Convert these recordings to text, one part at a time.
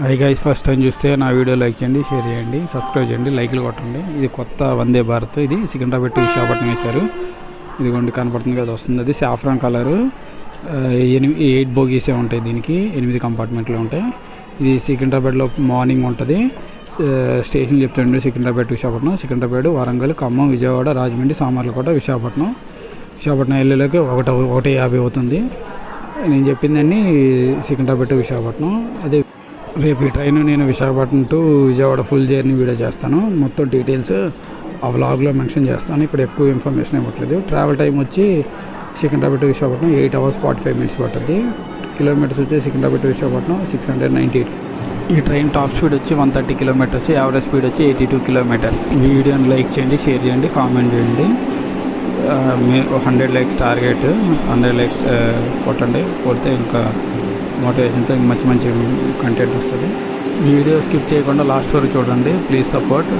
Hi guys, first time చూస్తే నా video like చేయండి, షేర్ చేయండి, సబ్స్క్రైబ్ చేయండి, లైక్లు కొట్టండి. ఇది కొత్త వందే భారత్. ఇది సికింద్రాబాద్ టు విశాఖపట్నం వేశారు. ఇదిగోండి కనపడుతుంది కదా, వస్తుంది. అది సాఫ్రాన్ కలరు. 8 బోగీసే ఉంటాయి దీనికి, 8 కంపార్ట్మెంట్లు ఉంటాయి. ఇది సికింద్రాబాద్లో మార్నింగ్ ఉంటుంది. స్టేషన్ చెప్తాండి: సికింద్రాబాద్ టు విశాఖపట్నం, సికింద్రాబాద్, వరంగల్, ఖమ్మం, విజయవాడ, రాజమండ్రి, సామర్లకోట, విశాఖపట్నం వెళ్ళేలోకి 1:50 అవుతుంది. నేను చెప్పిందన్నీ సికింద్రాబాద్ టు విశాఖపట్నం. అదే రేపు ఈ ట్రైన్ నేను Visakhapatnam to Vijayawada full journey video చేస్తాను. మొత్తం డీటెయిల్స్ ఆ వ్లాగ్లో మెన్షన్ చేస్తాను. ఇక్కడ ఎక్కువ ఇన్ఫర్మేషన్ ఇవ్వట్లేదు. ట్రావెల్ టైం వచ్చి Secunderabad to Visakhapatnam 8 hours 45 minutes పడుతుంది. కిలోమీటర్స్ వచ్చి సికింద్రాబాద్ టు విశాఖపట్నం 698. ఈ ట్రైన్ టాప్ స్పీడ్ వచ్చి 130 kilometers, యావరేజ్ స్పీడ్ వచ్చి 82 kilometers. ఈ వీడియోని లైక్ చేయండి, షేర్ చేయండి, కామెంట్ చేయండి. 100 likes టార్గెట్. 100 likes కొట్టండి. కొడితే ఇంకా మోటివేషన్తో మంచి మంచి కంటెంట్ వస్తుంది. వీడియో స్కిప్ చేయకుండా లాస్ట్ వరకు చూడండి. Please support.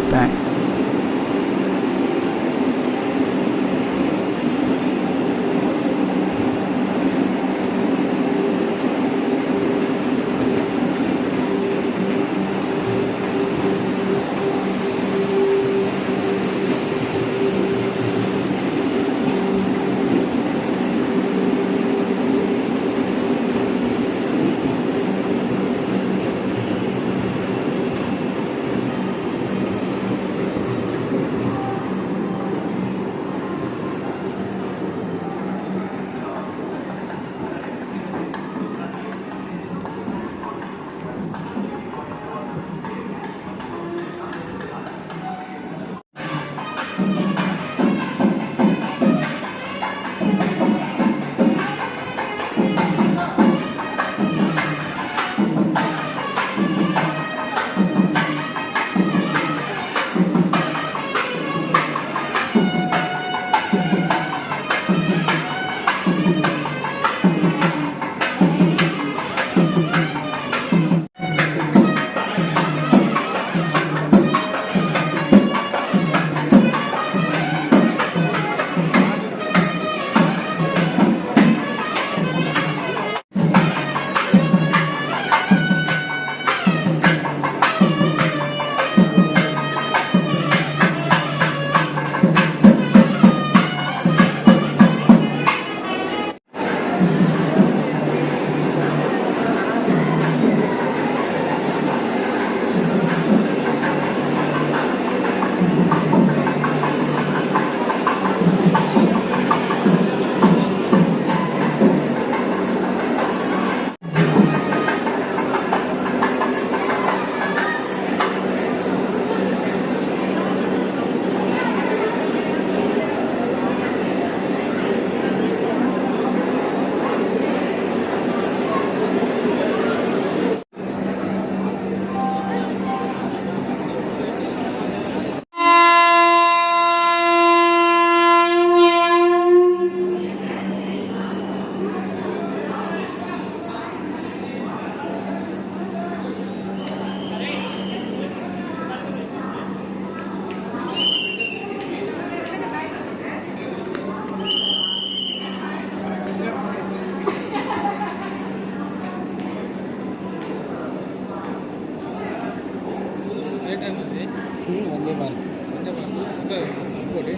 ఇంకోటి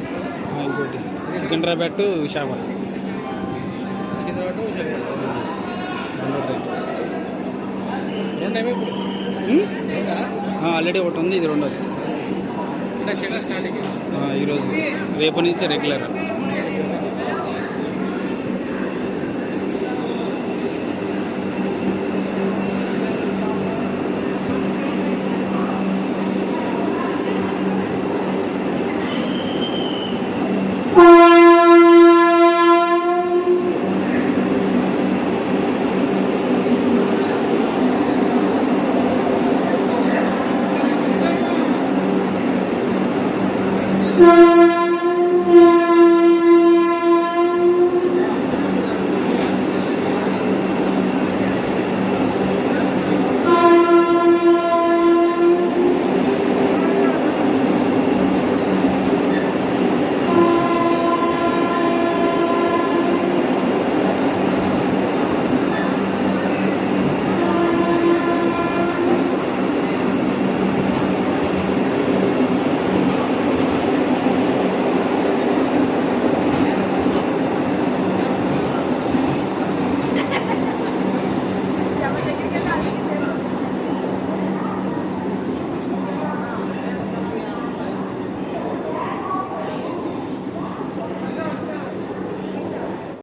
సికింద్రాబాద్ టు విశాఖపట్నం. ఆల్రెడీ ఒకటి ఉంది, ఇది రెండోది. ఈరోజు రేపు నుంచి రెగ్యులర్.